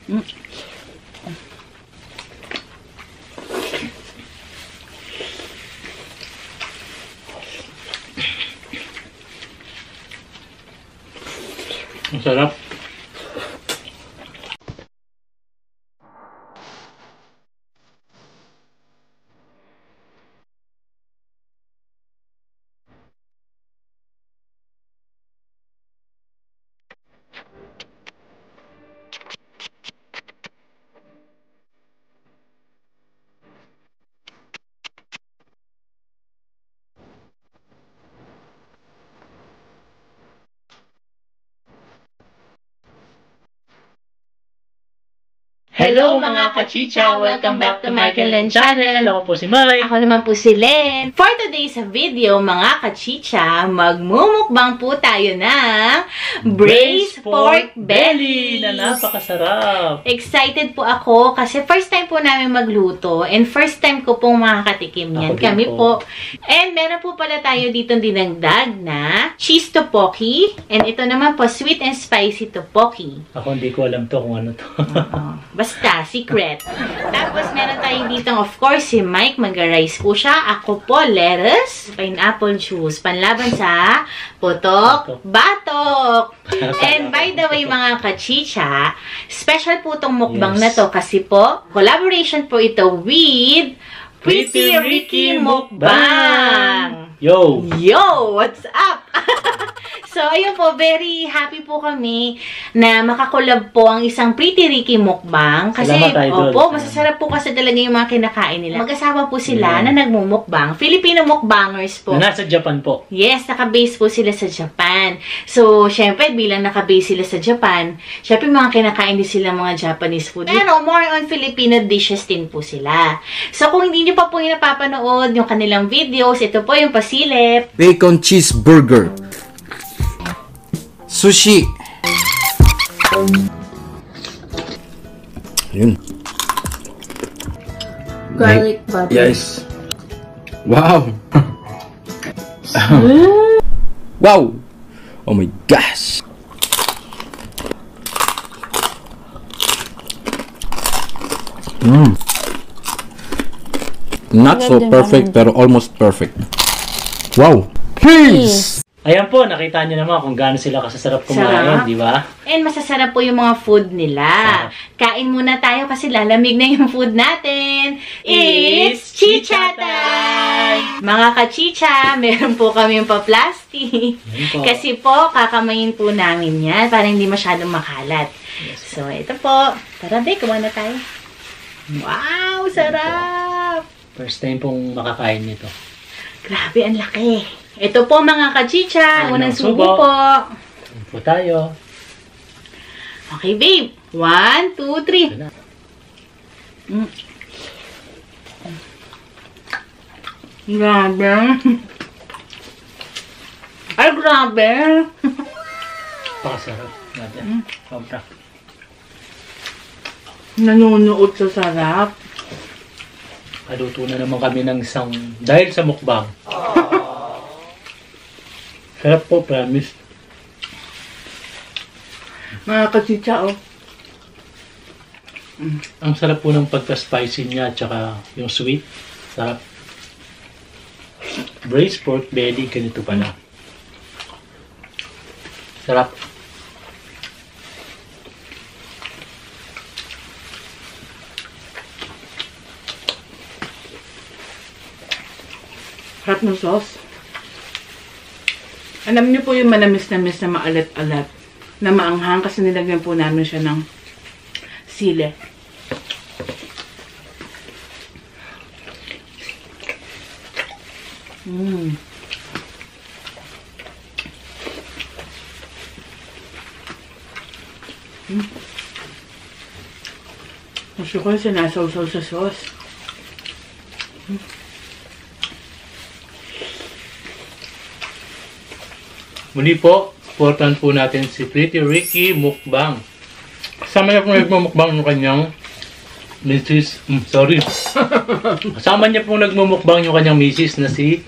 Mm. Ang sarap. Hello mga kachicha! Welcome back to Michael and Channel! Ako po si Mike. Ako naman po si Len. For today's video, mga kachicha, magmumukbang po tayo ng Braised Pork Belly na napakasarap! Excited po ako kasi first time po namin magluto and first time ko pong makakatikim yan. Kami po. And meron po pala tayo dito dinagdag na cheese tteokbokki and ito naman po sweet and spicy tteokbokki. Ako hindi ko alam to kung ano to. Basta, secret. Tapos, meron tayong dito, of course, si Mike, mag-rice po siya. Ako po, lettuce, pineapple juice, panlaban sa putok, batok. And by the way, mga kachicha, special po itong mukbang na to kasi po, collaboration po ito with Pretty Ricky Mukbang. Yo! Yo! What's up? So, ayun po, very happy po kami na makakolab po ang isang Pretty Ricky Mukbang. Kasi, opo, masasarap po kasi talaga yung mga kinakain nila. Mag-asawa po sila na nagmumukbang. Filipino mukbangers po. Na nasa Japan po. Yes, nakabase po sila sa Japan. So, syempre, bilang nakabase sila sa Japan, syempre mga kinakain din sila mga Japanese food. Pero, more on Filipino dishes din po sila. So, kung hindi nyo pa po yung napapanood yung kanilang videos, ito po yung pasilip. Bacon cheeseburger. Sushi. Yun. Garlic butter. Yes. Wow. Wow. Oh my gosh. Not so perfect, pero almost perfect. Wow. Peace. Ayan po, nakita niyo naman kung gaano sila kasasarap kumain, di ba? And masasarap po yung mga food nila. Kain muna tayo kasi lalamig na yung food natin. It's chicha time! Mga kachicha, meron po kami yung pa-plastic. Kasi po, kakamayin po namin yan para hindi masyadong makalat. Yes. So, ito po. Tara, be, kumain na tayo. Wow, sarap! First time pong makakain nito. Grabe, ang laki. Ito po mga kachicha, unang subo po. Ayan po tayo. Okay, babe. 1, 2, 3. Grabe. Ay, grabe. Pakasarap. Grabe. Sobra. Nanunuot sa sarap. Kaluto na naman kami ng isang dahil sa mukbang. Sarap po, promise. Mga kachicha, oh. Ang sarap po ng pagka-spicy niya at saka yung sweet. Sarap. Braised pork belly, ganito pala. Sarap. Sarap ng sauce. Alam niyo po yung manamis-namis na maalat-alat na maanghang kasi nilagyan po namin siya ng sili. Gusto ko yung sinasaw-saw sa sauce. Muli po, supportan po natin si Pretty Ricky Mukbang. Kasama niya po nagmumukbang ng kanyang Mrs. Kasama niya po nagmumukbang yung kanyang Mrs. na si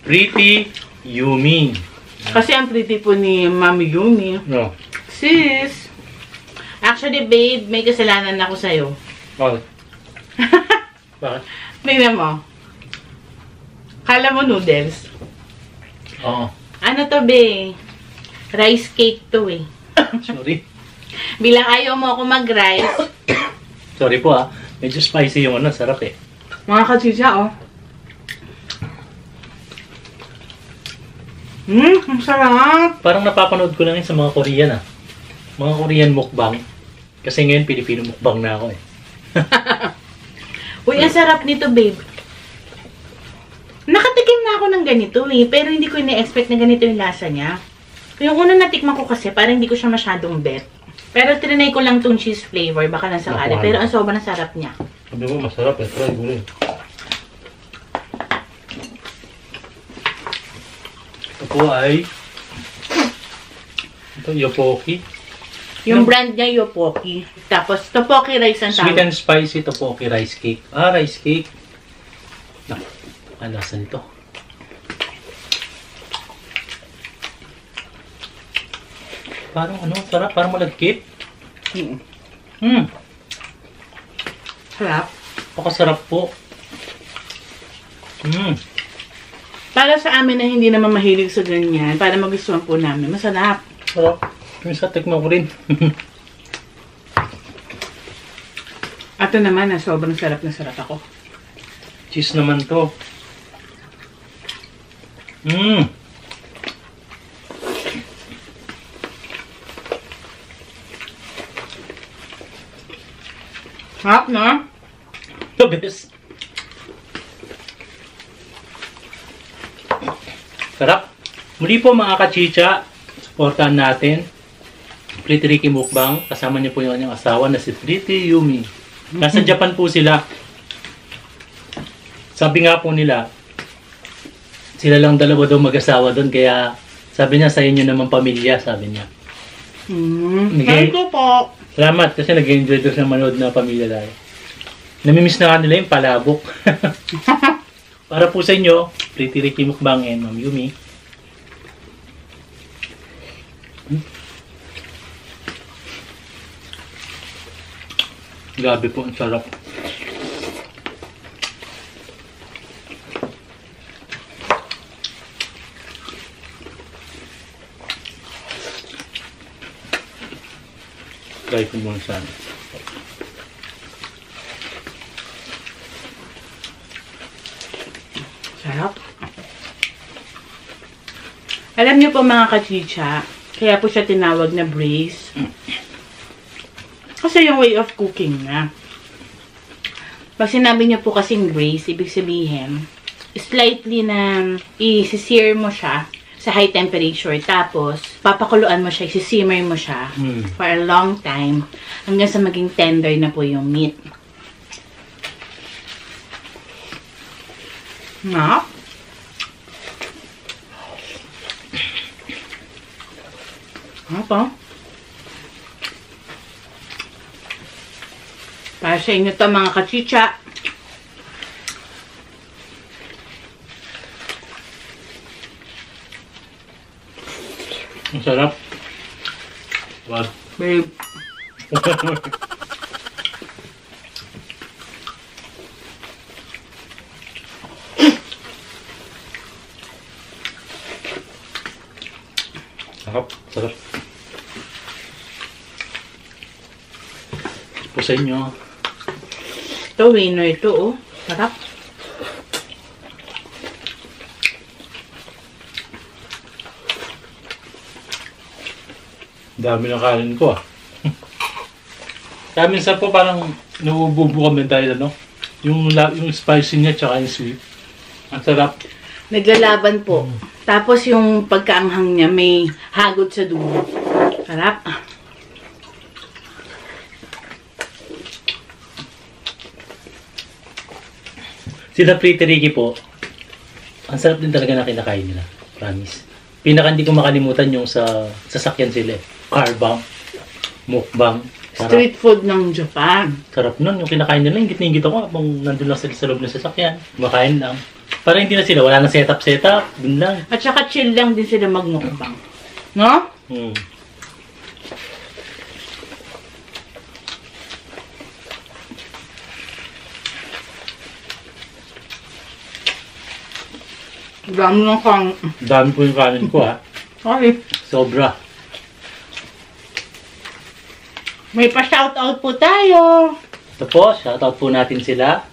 Pretty Yumi. Kasi ang pretty po ni Mami Yumi. No. Sis, Actually, babe, may kasalanan ako sa'yo. Bakit? Bakit? Tingnan mo. Kala mo noodles. Oo. Ano to, be? Rice cake to, eh. Sorry. Bilang ayaw mo ako mag-rice. Sorry po medyo spicy yung ano, sarap eh. Mga kachicha, oh. Ang sarap. Parang napapanood ko lang yun sa mga Korean Mga Korean mukbang. Kasi ngayon, Pilipino mukbang na ako eh. Uy, ang sarap nito, babe. Nakatikim na ako ng ganito eh, pero hindi ko ina-expect na ganito yung lasa niya. Yung una natikman ko kasi, parang hindi ko siya masyadong bet. Pero trinay ko lang tong cheese flavor, baka nang sakali. Pero ang sobrang sarap niya. Sabi mo, masarap eh. Try ko rin. Ito po ay ito, Yopoki. Yung brand niya, Yopoki. Tapos, Topoki rice ang Sweet tawag. and spicy Topoki rice cake. Rice cake. Ang lasa nito. Parang ano, sarap. Parang malagkit. Sarap. Pakasarap po. Para sa amin na hindi naman mahilig sa ganyan, para magustuhan po namin, masarap. Sarap. Minsan tikman ko rin. Ito naman, sobrang sarap na sarap ako. Cheese naman to. Sarap, no? The best. Sarap. Muli po mga kachicha, supportahan natin Pretty Ricky Mukbang. Kasama niyo po yung kanyang asawa na si Pretty Yumi. Nasa Japan po sila. Sabi nga po nila, sila lang dalawa daw mag-asawa doon. Kaya sabi niya, sa inyo naman pamilya, sabi niya. Thank you po. Salamat kasi nag-enjoy doon sa manood na pamilya dahil. Namimiss na kanila yung palabok. Para po sa inyo, Pretty Ricky Mukbang and Ma'am Yumi. Gabi po, ang sarap. Try ko muna sana. Sarap. Alam niyo po mga kachicha, kaya po siya tinawag na braise. Kasi yung way of cooking na. Pag sinabi niyo po kasing braise, ibig sabihin, slightly na i-sear mo siya sa high temperature. Tapos, papakuluan mo siya, i-simmer mo siya for a long time hanggang sa maging tender na po yung meat. Nga? Ano po? Para sa inyo to mga kachicha. Ang sarap. Wow. Babe. Sarap. Sarap. Po sa inyo. Ito, winner ito, oh. Sarap. Dami ng kanin ko Kaya minsan po parang nauububo kami dahil ano, yung spicy niya tsaka yung sweet. Ang sarap. Naglalaban po. Tapos yung pagkaanghang niya may hagod sa dulo. Sarap. Sila Pretty Ricky po, ang sarap din talaga na kinakain nila. Promise. Pinaka hindi ko makalimutan yung sa sasakyan sila. Carbang, mukbang. Sarap. Street food ng Japan. Sarap nun. Yung kinakain nila, ingit ako habang nandun lang sila sa loob ng sasakyan. Kumakain lang. Para hindi na sila, wala nang setup. Dun lang. At saka chill lang din sila magmukbang. No? Dami ng kang... Dami po yung kanin ko ha. Sorry. Sobra. May pa-shoutout po tayo. Ito po, shoutout po natin sila.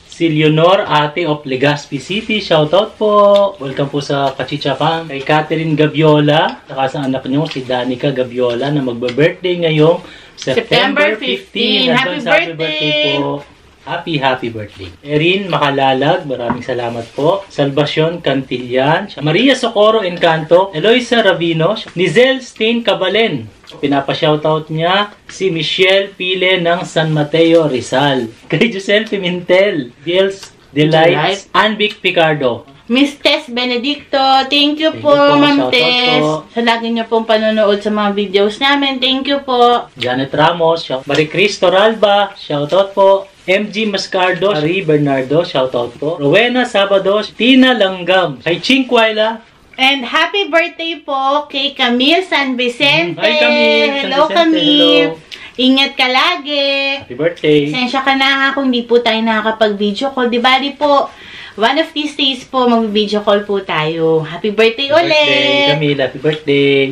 Si Leonor, ate of Legazpi City. Shoutout po. Welcome po sa Kachicha Fam. Kay Catherine Gabiola. Saka sa anak niyo, si Danica Gabiola na magba-birthday ngayong September 15. Happy birthday po. Happy birthday. Erin Makalalag, maraming salamat po. Salvacion Cantillan. Maria Socorro Encanto. Eloisa Ravino. Nizel Stain Cabalen. Pinapa-shoutout niya si Michelle Pile ng San Mateo, Rizal. Kay Giselle Pimentel. Diels Delights. Anvic Picardo. Miss Tess Benedicto, thank you po, po, Ma'am shoutout Tess. po. Sa lagi niyo pong panonood sa mga videos namin. Thank you po. Janet Ramos. Marie Cristo Ralba. Shoutout po. MG Mascardo. Ari Bernardo. Shoutout po. Rowena Sabado. Tina Langgam. Kay Chinquayla. And happy birthday po kay Camille San Vicente. Hi, Camille San Hello, Vicente. Camille. Hello. Ingat ka lagi. Happy birthday. Pasensya ka na ha kung di po tayo nakakapag-video call. Di bali po, one of these days po, mag-video call po tayo. Happy birthday Happy birthday, ulit. Camille. Happy birthday.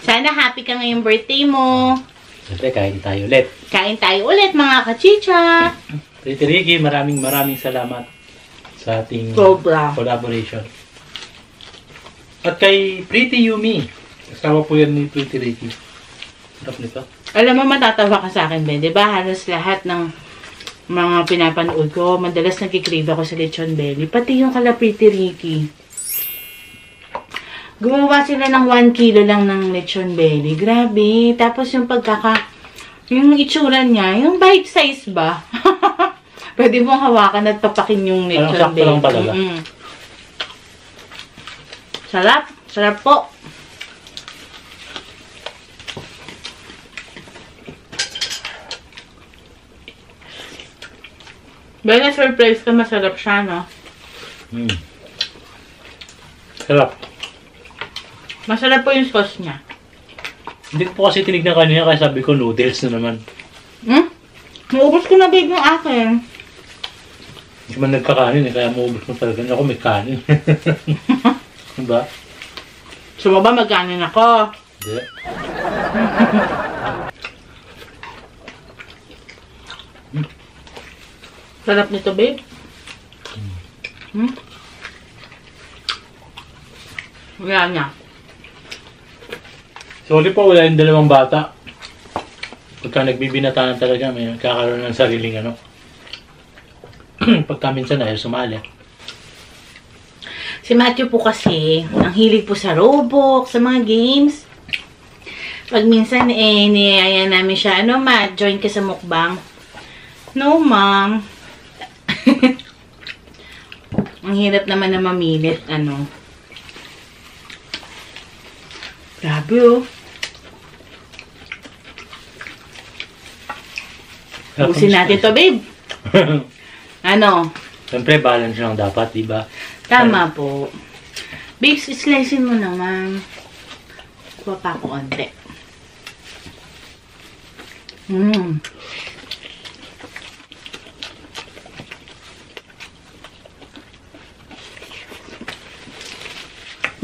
Sana happy ka ngayong birthday mo. Siyempre, kain tayo ulit. Kain tayo ulit mga kachicha. Pretty Ricky, maraming salamat sa ating Sobra. collaboration. At kay Pretty Yumi. Kasama po yan ni Pretty Ricky. Sarap nito. Alam mo, matatawa ka sa akin, Ben. Diba? Halos lahat ng mga pinapanood ko, madalas nagkikrave ako sa lechon belly. Pati yung kala Pretty Ricky. Gumawa sila ng 1 kilo lang ng lechon belly. Grabe. Tapos yung yung itsura niya, yung bite size ba? Pwede mong hawakan at papakin yung lechon Parang sakto belly. lang talaga. Sarap. Sarap po. Bella, surprise ka, masarap siya, no? Sarap. Masarap po yung sauce niya. Hindi ko po kasi tinignan kanina kaya sabi ko noodles na naman. Maubos ko na, babe, yung akin. Hindi man nagkakanin kaya maubos mo talaga. Ako may kanin. Diba? So, ba magkanin ako? Hindi. Sarap nito, babe. Wala niya. Sorry po, wala yung dalawang bata. Pagka nagbibinataan talaga, may kakaroon ng sariling ano. Pagka minsan ay sumali. Si Matthew po kasi, ang hilig po sa Roblox, sa mga games. Pag minsan, niyaya namin siya, ano, Matt, join ka sa mukbang. No, ma'am. Ang hirap naman na mamilit, ano. Grabe, oh. Ubusin natin to, babe. Ano? Siyempre, balance lang dapat, diba? Tama po. Babes, slicein mo naman. Kuha pa ako onte.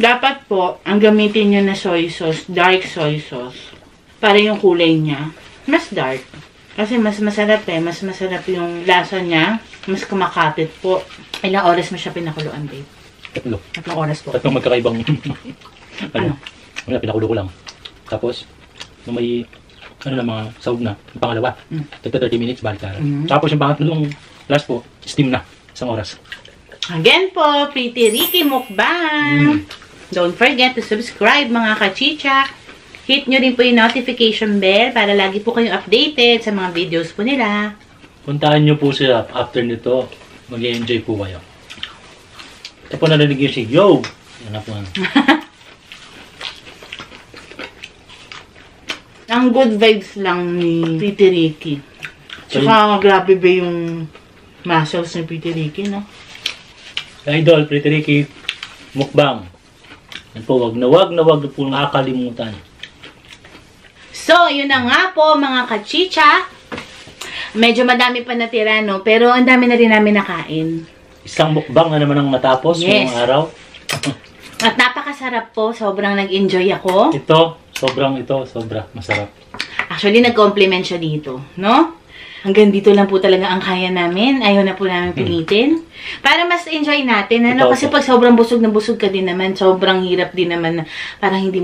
Dapat po, ang gamitin nyo na soy sauce, dark soy sauce, para yung kulay niya, mas dark. Kasi mas masarap mas masarap yung lasa niya, mas kumakapit po. Ilang oras mo siya pinakuluan, babe? 3. 3 oras po. 3 magkakaibang ano? Wala, pinakulo ko lang. Tapos, nung may ano na mga sahog na, yung pangalawa, 30 minutes, balik ka. Tapos yung pangatlong last po, steam na, 1 oras. Again po, Pretty Ricky Mukbang. Don't forget to subscribe mga kachicha. Hit nyo rin po yung notification bell para lagi po kayong updated sa mga videos po nila. Puntahan nyo po sila after nito. Mag-enjoy po kayo. Ito po narinig yung sig. Yo! Yan na po. Ang good vibes lang ni Pretty Ricky. Tsaka grabe ba yung muscles ni Pretty Ricky, no? Idol, Pretty Ricky, mukbang. Yan po, wag na po nakakalimutan. So, yun na nga po mga kachicha. Medyo madami pa natira, no? Pero ang dami na rin namin nakain. Isang mukbang na naman ang matapos ngayong araw. At napakasarap po. Sobrang nag-enjoy ako. Sobra. Masarap. Actually, nag-compliment siya dito. No? Hanggang dito lang po talaga ang kaya namin. Ayaw na po namin pilitin. Para mas enjoy natin. Ano? Kasi pag sobrang busog na busog ka din naman, sobrang hirap din naman na parang hindi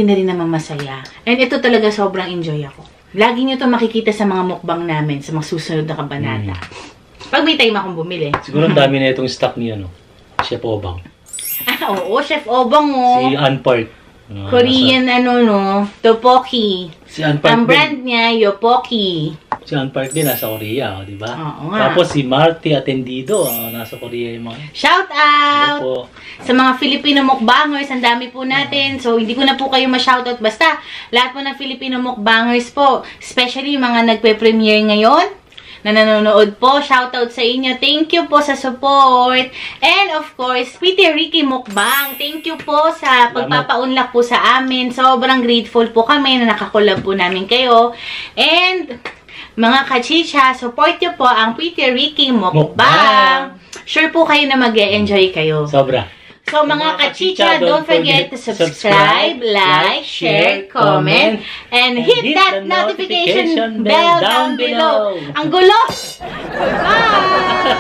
na rin naman masaya. And ito talaga sobrang enjoy ako. Lagi nyo to makikita sa mga mukbang namin, sa mga susunod na kabanata. Pag may time akong bumili. Siguro ang dami na itong stock ni Chef Obang. Ah, oo, Chef Obang, oh. Si Ann Park. Korean, tteokbokki. Si Ann Park Ang brand niya, Yopoki. Si Ann Park din nasa Korea, di ba? Oo nga. Tapos si Marty Atendido, nasa Korea yung mga. Shout out! Po. Sa mga Filipino mukbangers, ang dami po natin. So, hindi ko na po kayo ma-shoutout. Basta, lahat po ng Filipino mukbangers po, especially yung mga nagpe-premiere ngayon, na nanonood po, shoutout sa inyo. Thank you po sa support. And of course, Pretty Ricky Mukbang. Thank you po sa pagpapaunlak po sa amin. Sobrang grateful po kami na nakakulab po namin kayo. And mga kachicha, support nyo po ang Pretty Ricky Mukbang. Sure po kayo na mag-e-enjoy kayo. Sobra. So mga kachicha, don't forget to subscribe, like, share, comment, and hit that notification bell down below. Ang gulo! Bye!